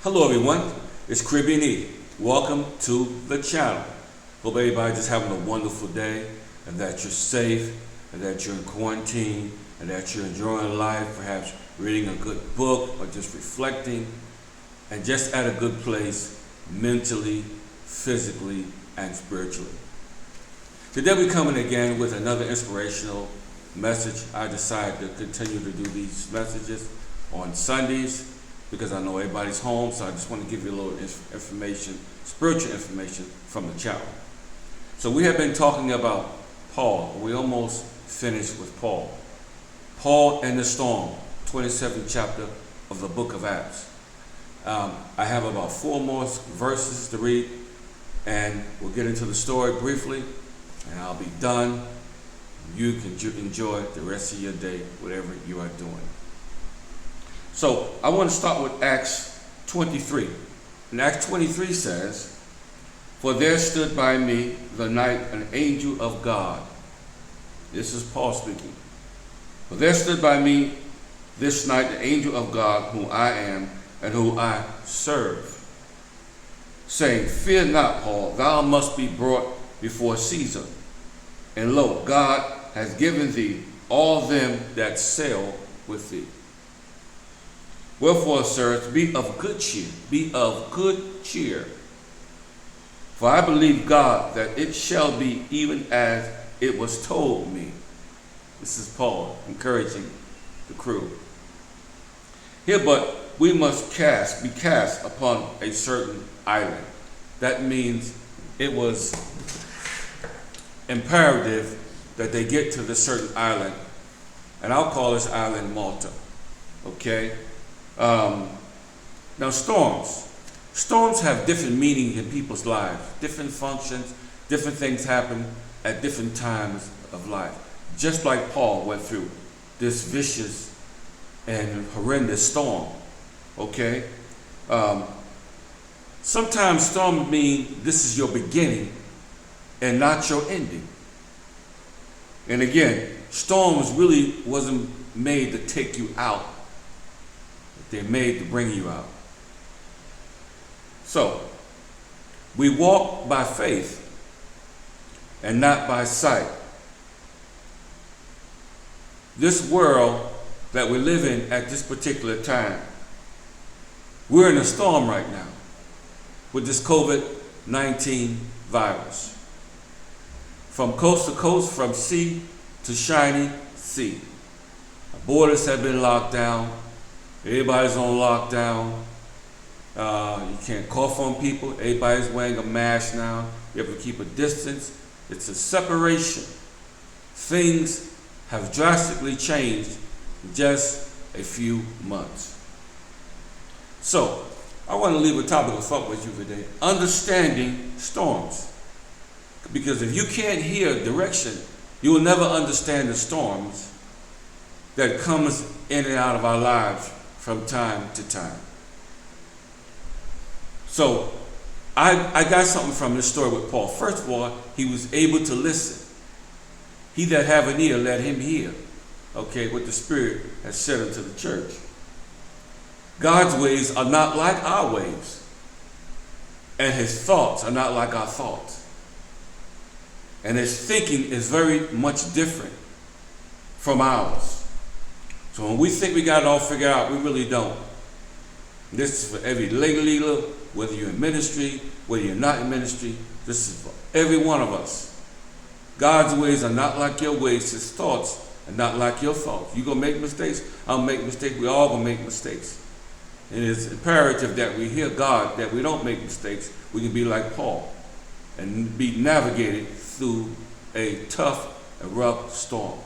Hello everyone, it's Caribbean E. Welcome to the channel. Hope everybody just having a wonderful day and that you're safe and that you're in quarantine and that you're enjoying life, perhaps reading a good book or just reflecting and just at a good place mentally, physically, and spiritually. Today we're coming again with another inspirational message. I decided to continue to do these messages on Sundays because I know everybody's home, so I just want to give you a little information, spiritual information from the channel. So we have been talking about Paul. We almost finished with Paul. Paul and the storm, 27th chapter of the book of Acts. I have about 4 more verses to read, and we'll get into the story briefly, and I'll be done. You can enjoy the rest of your day, whatever you are doing. So I want to start with Acts 23. And Acts 23 says, "For there stood by me the night an angel of God." This is Paul speaking. "For there stood by me this night the angel of God, whom I am and whom I serve, saying, Fear not, Paul, thou must be brought before Caesar. And lo, God has given thee all them that sail with thee. Wherefore, sirs, be of good cheer, be of good cheer. For I believe God that it shall be even as it was told me." This is Paul encouraging the crew. "Here but we must be cast upon a certain island." That means it was imperative that they get to this certain island, and I'll call this island Malta. Okay? Now storms have different meanings in people's lives, different functions, different things happen at different times of life. Just like Paul went through this vicious and horrendous storm. Okay? Sometimes storms mean this is your beginning and not your ending. And again, storms really wasn't made to take you out. They're made to bring you out. So, we walk by faith and not by sight. This world that we live in at this particular time, we're in a storm right now with this COVID-19 virus. From coast to coast, from sea to shining sea. Borders have been locked down. Everybody's on lockdown. You can't cough on people. Everybody's wearing a mask now. You have to keep a distance. It's a separation. Things have drastically changed in just a few months. So, I want to leave a topic of thought with you today. Understanding storms. Because if you can't hear direction, you will never understand the storms that comes in and out of our lives from time to time. So, I got something from this story with Paul. First of all, he was able to listen. He that have an ear, let him hear. Okay, what the Spirit has said unto the church. God's ways are not like our ways. And his thoughts are not like our thoughts. And his thinking is very much different from ours. So when we think we got it all figured out, we really don't. This is for every lay leader, whether you're in ministry, whether you're not in ministry. This is for every one of us. God's ways are not like your ways. His thoughts are not like your thoughts. You're going to make mistakes. I'll make mistakes. We all going to make mistakes. And it's imperative that we hear God, that we don't make mistakes. We can be like Paul and be navigated through a tough and rough storm.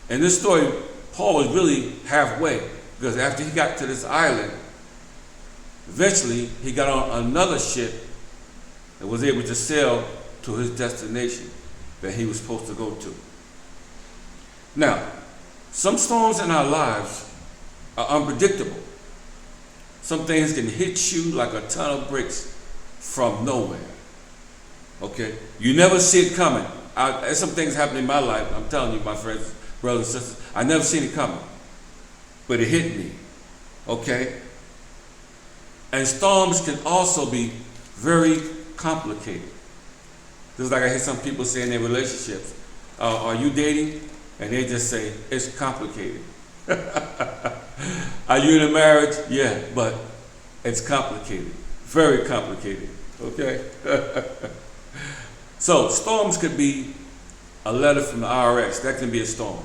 In this story, Paul was really halfway, because after he got to this island, eventually he got on another ship and was able to sail to his destination that he was supposed to go to. Now, some storms in our lives are unpredictable. Some things can hit you like a ton of bricks from nowhere. Okay? You never see it coming. Some things happen in my life, I'm telling you, my friends, brothers and sisters, I never seen it coming. But it hit me. Okay? And storms can also be very complicated. Just like I hear some people say in their relationships, are you dating? And they just say, it's complicated. Are you in a marriage? Yeah, but it's complicated. Very complicated. Okay? So storms could be a letter from the IRS. That can be a storm.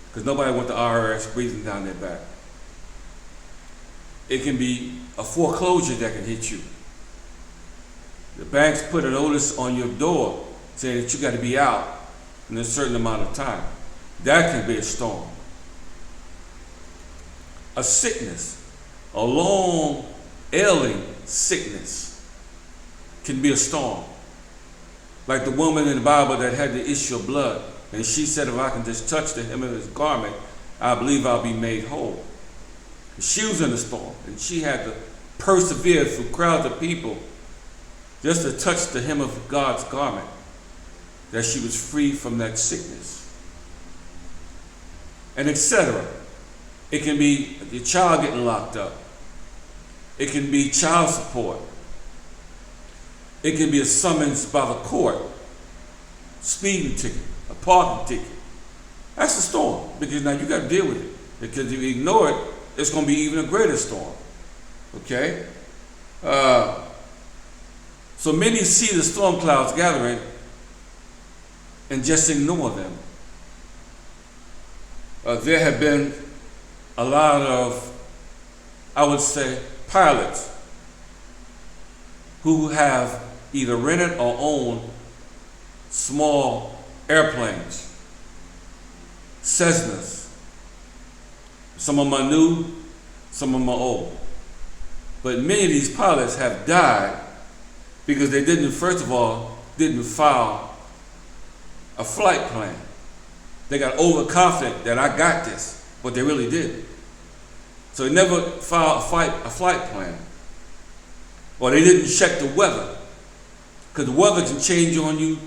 Because nobody wants the IRS breathing down their back. It can be a foreclosure that can hit you. The banks put a notice on your door saying that you got to be out in a certain amount of time. That can be a storm. A sickness, a long ailing sickness can be a storm. Like the woman in the Bible that had the issue of blood, and she said, if I can just touch the hem of his garment, I believe I'll be made whole. She was in a storm, and she had to persevere through crowds of people just to touch the hem of God's garment, that she was free from that sickness. And etc. It can be your child getting locked up. It can be child support. It can be a summons by the court, speeding ticket, a parking ticket. That's a storm, because now you got to deal with it. Because if you ignore it, it's going to be even a greater storm. Okay? So many see the storm clouds gathering and just ignore them. There have been a lot of, I would say, pilots who have either rented or owned small airplanes, Cessnas. Some of them are new, some of them are old. But many of these pilots have died because they didn't, first of all, didn't file a flight plan. They got overconfident that I got this, but they really did. So they never filed a flight plan. Or they didn't check the weather, because the weather can change on you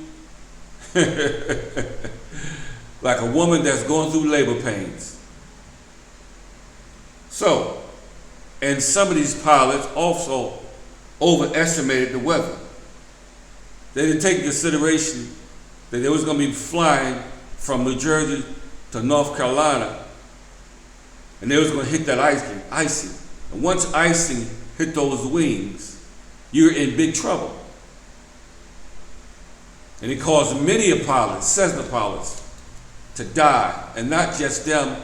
like a woman that's going through labor pains. So, and some of these pilots also overestimated the weather. They didn't take into consideration that they was going to be flying from New Jersey to North Carolina, and they was going to hit that icing. And once icing hit those wings, you're in big trouble. And it caused many a pilot, Cessna pilots, to die, and not just them,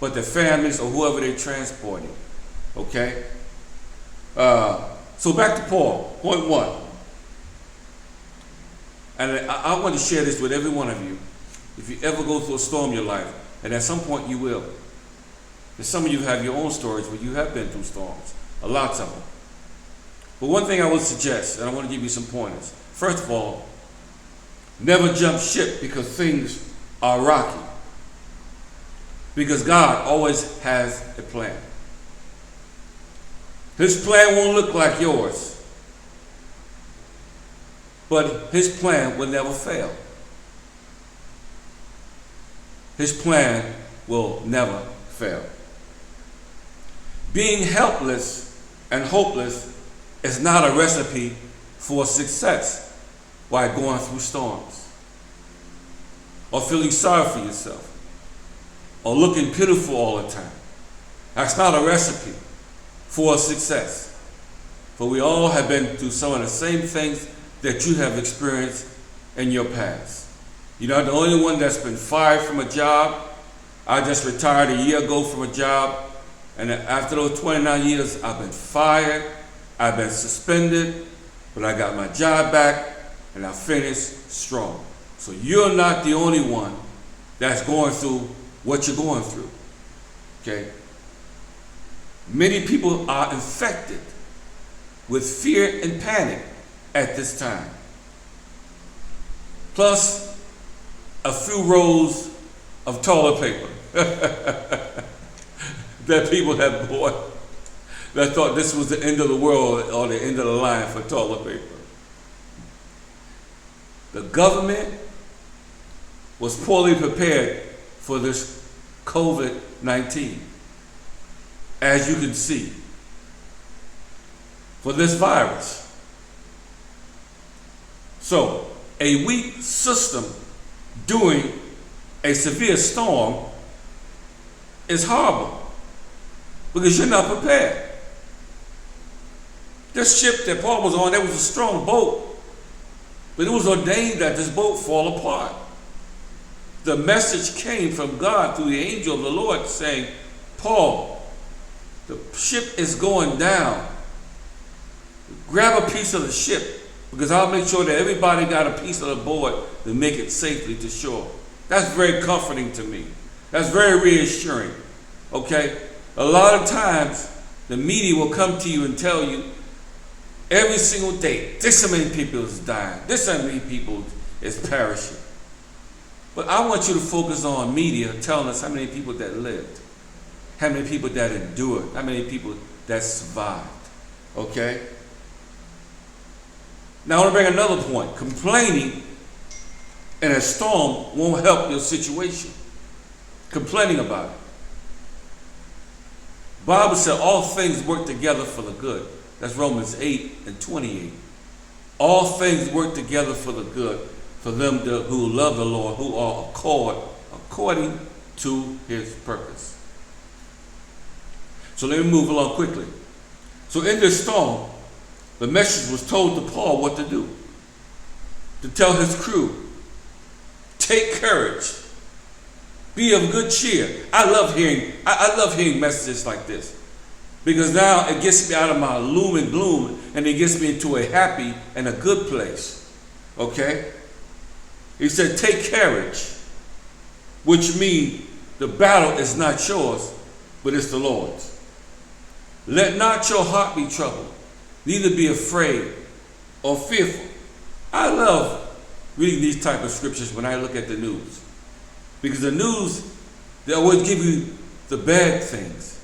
but their families or whoever they're transporting. Okay? So back to Paul, point 1. And I want to share this with every one of you. If you ever go through a storm in your life, and at some point you will. And some of you have your own stories where you have been through storms, lots of them. But one thing I would suggest, and I want to give you some pointers. First of all, never jump ship because things are rocky. Because God always has a plan. His plan won't look like yours, but his plan will never fail. His plan will never fail. Being helpless and hopeless is not a recipe for success while going through storms, or feeling sorry for yourself, or looking pitiful all the time. That's not a recipe for success. For we all have been through some of the same things that you have experienced in your past. You're not the only one that's been fired from a job. I just retired a year ago from a job, and after those 29 years, I've been fired, I've been suspended, but I got my job back, and I finished strong. So you're not the only one that's going through what you're going through. Okay? Many people are infected with fear and panic at this time. Plus, a few rolls of toilet paper that people have bought that thought this was the end of the world or the end of the line for toilet paper. The government was poorly prepared for this COVID-19, as you can see. for this virus. So, a weak system during a severe storm is horrible because you're not prepared. This ship that Paul was on, there was a strong boat, but it was ordained that this boat fall apart. The message came from God through the angel of the Lord saying, Paul, the ship is going down. Grab a piece of the ship because I'll make sure that everybody got a piece of the board to make it safely to shore. That's very comforting to me. That's very reassuring. Okay? A lot of times, the media will come to you and tell you every single day, this so many people is dying, this so many people is perishing. But I want you to focus on media telling us how many people that lived, how many people that endured, how many people that survived. Okay? Now I want to bring another point. Complaining in a storm won't help your situation. Complaining about it. The Bible said all things work together for the good. That's Romans 8:28. All things work together for the good for them who love the Lord, who are according to his purpose. So let me move along quickly. So in this storm, the message was told to Paul what to do. To tell his crew, take courage, be of good cheer. I love hearing messages like this because now it gets me out of my gloom and gloom and it gets me into a happy and a good place. Okay? He said, take courage, which means the battle is not yours, but it's the Lord's. Let not your heart be troubled, neither be afraid or fearful. I love reading these type of scriptures when I look at the news. Because the news, they always give you the bad things.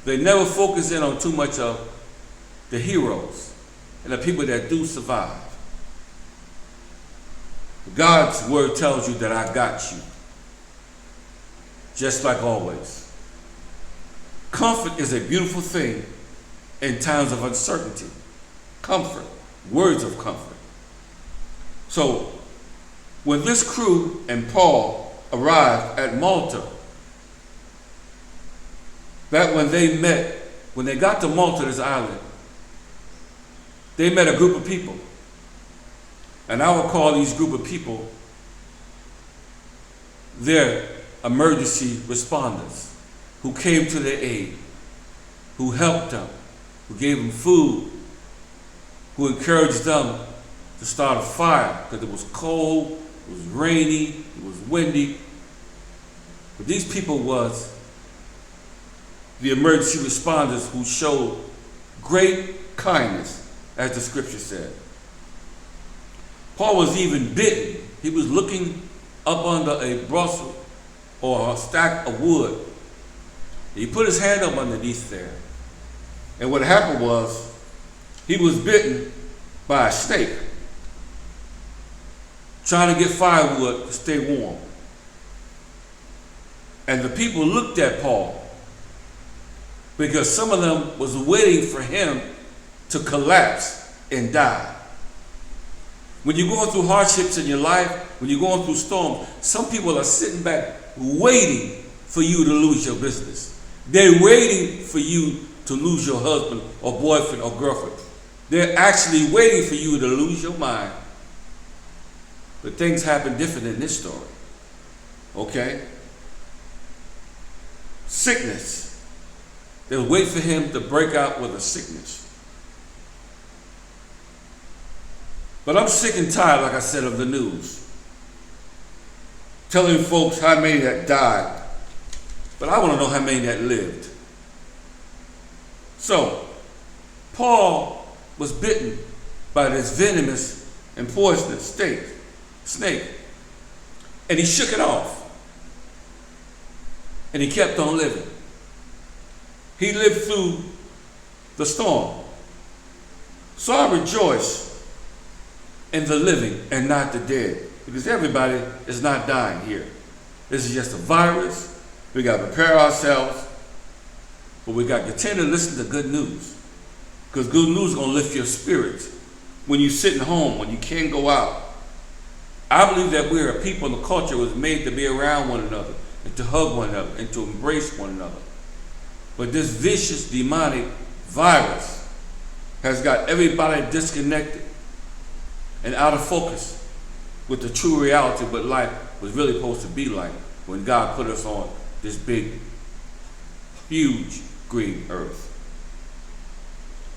They never focus in on too much of the heroes and the people that do survive. God's word tells you that I got you. Just like always. Comfort is a beautiful thing in times of uncertainty. Comfort. Words of comfort. So, when this crew and Paul arrived at Malta, when they got to Malta, this island, they met a group of people. And I will call these group of people their emergency responders who came to their aid, who helped them, who gave them food, who encouraged them to start a fire because it was cold, it was rainy, it was windy. But these people was the emergency responders who showed great kindness, as the scripture said. Paul was even bitten. He was looking up under a brussel or a stack of wood. He put his hand up underneath there. And what happened was, he was bitten by a snake, trying to get firewood to stay warm. And the people looked at Paul because some of them was waiting for him to collapse and die. When you're going through hardships in your life, when you're going through storms, some people are sitting back waiting for you to lose your business. They're waiting for you to lose your husband or boyfriend or girlfriend. They're actually waiting for you to lose your mind. But things happen different in this story. Okay? Sickness. They'll wait for him to break out with a sickness. But I'm sick and tired, like I said, of the news. Telling folks how many that died. But I want to know how many that lived. So, Paul was bitten by this venomous and poisonous snake. And he shook it off. And he kept on living. He lived through the storm. So I rejoice in the living and not the dead. Because everybody is not dying here. This is just a virus. We got to prepare ourselves. But we got to continue to listen to good news. Because good news is going to lift your spirits. When you're sitting home, when you can't go out. I believe that we're a people in the culture was made to be around one another and to hug one another and to embrace one another. But this vicious demonic virus has got everybody disconnected and out of focus with the true reality of what life was really supposed to be like when God put us on this big, huge green earth.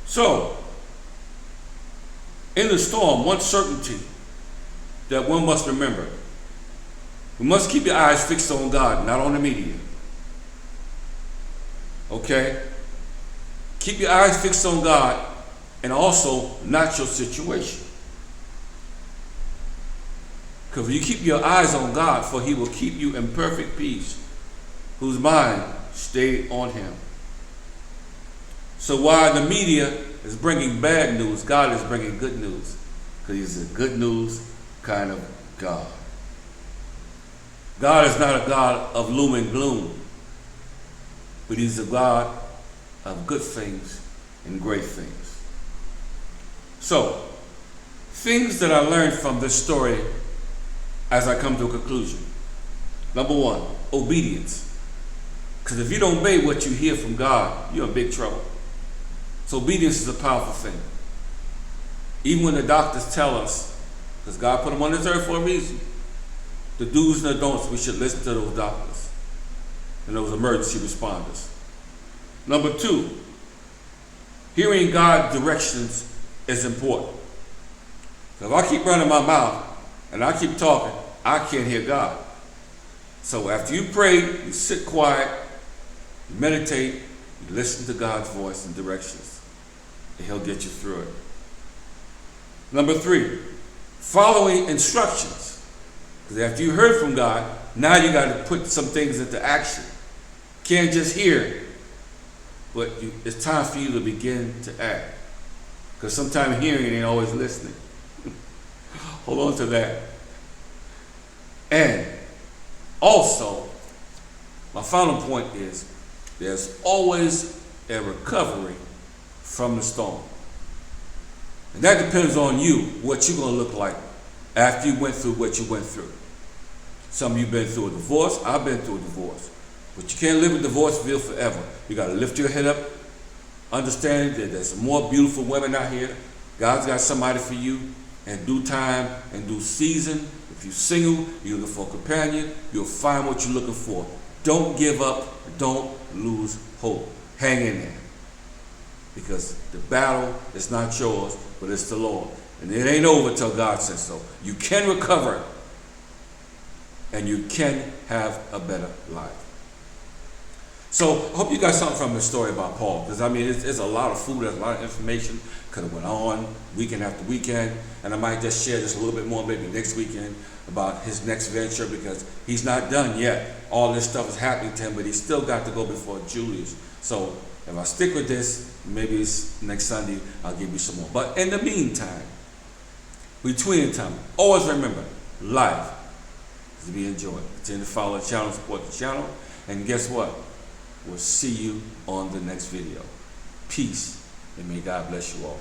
So, in the storm, one certainty that one must remember. We must keep your eyes fixed on God, not on the media. Okay? Keep your eyes fixed on God and also not your situation. Because when you keep your eyes on God, for he will keep you in perfect peace, whose mind stay on him. So while the media is bringing bad news, God is bringing good news. Because he's a good news kind of God. God is not a God of gloom and gloom, but he's a God of good things and great things. So, things that I learned from this story as I come to a conclusion. Number one, obedience. Because if you don't obey what you hear from God, you're in big trouble. So obedience is a powerful thing. Even when the doctors tell us, because God put them on this earth for a reason, the do's and the don'ts, we should listen to those doctors and those emergency responders. Number two, hearing God's directions is important. So if I keep running my mouth and I keep talking, I can't hear God. So after you pray, you sit quiet, you meditate, you listen to God's voice and directions, and he'll get you through it. Number three, following instructions. Because after you heard from God, now you got to put some things into action. Can't just hear, but it's time for you to begin to act. Because sometimes hearing ain't always listening. Hold on to that. And also, my final point is there's always a recovery from the storm. And that depends on you, what you're going to look like after you went through what you went through. Some of you been through a divorce. I've been through a divorce. But you can't live in Divorceville forever. You got to lift your head up, understand that there's more beautiful women out here. God's got somebody for you in due time and due season. If you're single, you're looking for a companion, you'll find what you're looking for. Don't give up. Don't lose hope. Hang in there. Because the battle is not yours, but it's the Lord. And it ain't over till God says so. You can recover, and you can have a better life. So I hope you got something from this story about Paul. Because, I mean, it's a lot of food, there's a lot of information. Could have went on weekend after weekend. And I might just share this a little bit more maybe next weekend about his next venture, because he's not done yet. All this stuff is happening to him, but he's still got to go before Julius. So if I stick with this, maybe it's next Sunday, I'll give you some more. But in the meantime, between time, always remember, life is to be enjoyed. Continue to follow the channel, support the channel. And guess what? We'll see you on the next video. Peace, and may God bless you all.